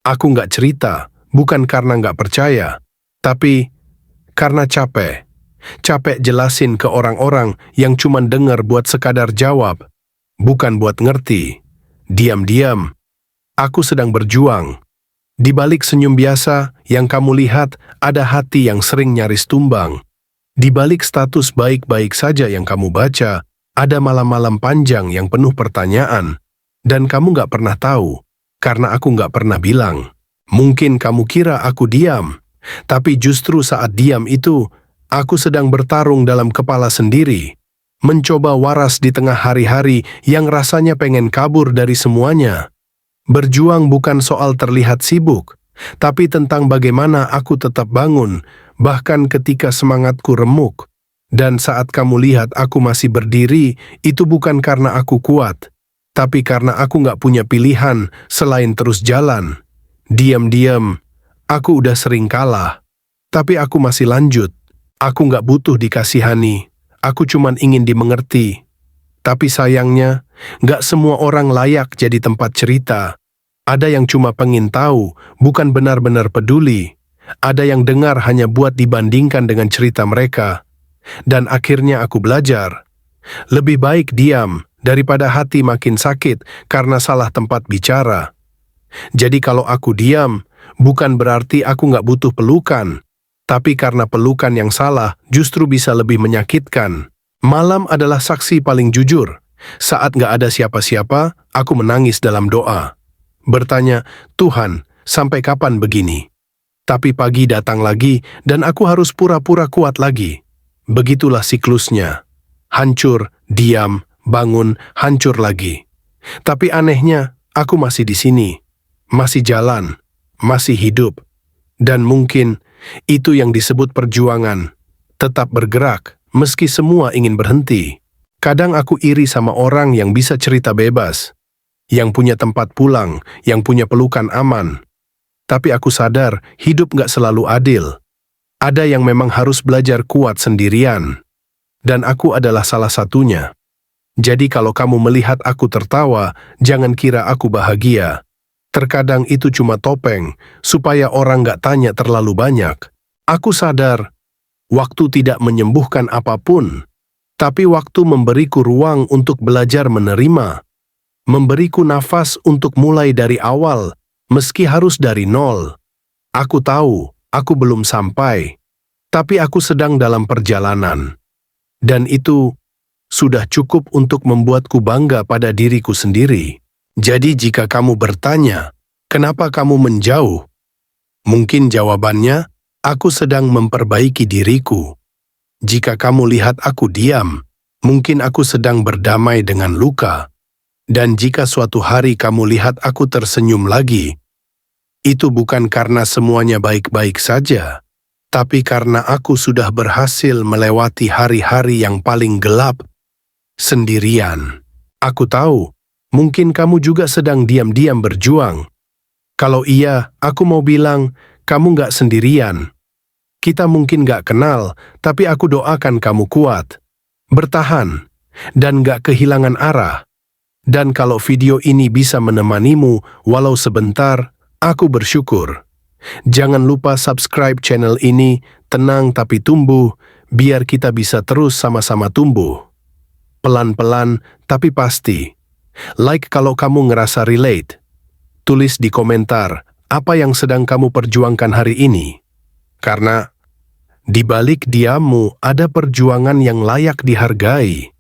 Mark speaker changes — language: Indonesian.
Speaker 1: Aku nggak cerita, bukan karena nggak percaya, tapi karena capek. Capek jelasin ke orang-orang yang cuman denger buat sekadar jawab, bukan buat ngerti. Diam-diam, aku sedang berjuang. Di balik senyum biasa yang kamu lihat, ada hati yang sering nyaris tumbang. Di balik status baik-baik saja yang kamu baca, ada malam-malam panjang yang penuh pertanyaan. Dan kamu nggak pernah tahu, karena aku nggak pernah bilang. Mungkin kamu kira aku diam, tapi justru saat diam itu, aku sedang bertarung dalam kepala sendiri, mencoba waras di tengah hari-hari yang rasanya pengen kabur dari semuanya. Berjuang bukan soal terlihat sibuk, tapi tentang bagaimana aku tetap bangun, bahkan ketika semangatku remuk. Dan saat kamu lihat aku masih berdiri, itu bukan karena aku kuat, tapi karena aku nggak punya pilihan selain terus jalan. Diam-diam, aku udah sering kalah, tapi aku masih lanjut. Aku nggak butuh dikasihani, aku cuman ingin dimengerti. Tapi sayangnya, nggak semua orang layak jadi tempat cerita. Ada yang cuma pengen tahu, bukan benar-benar peduli. Ada yang dengar hanya buat dibandingkan dengan cerita mereka. Dan akhirnya aku belajar. Lebih baik diam, daripada hati makin sakit karena salah tempat bicara. Jadi kalau aku diam, bukan berarti aku nggak butuh pelukan. Tapi karena pelukan yang salah justru bisa lebih menyakitkan. Malam adalah saksi paling jujur. Saat nggak ada siapa-siapa, aku menangis dalam doa. Bertanya, Tuhan, sampai kapan begini? Tapi pagi datang lagi dan aku harus pura-pura kuat lagi. Begitulah siklusnya. Hancur, diam, bangun, hancur lagi. Tapi anehnya, aku masih di sini. Masih jalan, masih hidup. Dan mungkin itu yang disebut perjuangan. Tetap bergerak, meski semua ingin berhenti. Kadang aku iri sama orang yang bisa cerita bebas, yang punya tempat pulang, yang punya pelukan aman. Tapi aku sadar, hidup nggak selalu adil. Ada yang memang harus belajar kuat sendirian. Dan aku adalah salah satunya. Jadi kalau kamu melihat aku tertawa, jangan kira aku bahagia. Terkadang itu cuma topeng, supaya orang nggak tanya terlalu banyak. Aku sadar, waktu tidak menyembuhkan apapun, tapi waktu memberiku ruang untuk belajar menerima. Memberiku nafas untuk mulai dari awal, meski harus dari nol. Aku tahu, aku belum sampai, tapi aku sedang dalam perjalanan. Dan itu sudah cukup untuk membuatku bangga pada diriku sendiri. Jadi jika kamu bertanya, kenapa kamu menjauh? Mungkin jawabannya, aku sedang memperbaiki diriku. Jika kamu lihat aku diam, mungkin aku sedang berdamai dengan luka. Dan jika suatu hari kamu lihat aku tersenyum lagi, itu bukan karena semuanya baik-baik saja, tapi karena aku sudah berhasil melewati hari-hari yang paling gelap sendirian. Aku tahu, mungkin kamu juga sedang diam-diam berjuang. Kalau iya, aku mau bilang, kamu nggak sendirian. Kita mungkin nggak kenal, tapi aku doakan kamu kuat, bertahan, dan nggak kehilangan arah. Dan kalau video ini bisa menemanimu, walau sebentar, aku bersyukur. Jangan lupa subscribe channel ini, Tenang Tapi Tumbuh, biar kita bisa terus sama-sama tumbuh. Pelan-pelan, tapi pasti. Like kalau kamu ngerasa relate. Tulis di komentar, apa yang sedang kamu perjuangkan hari ini. Karena, di balik diammu ada perjuangan yang layak dihargai.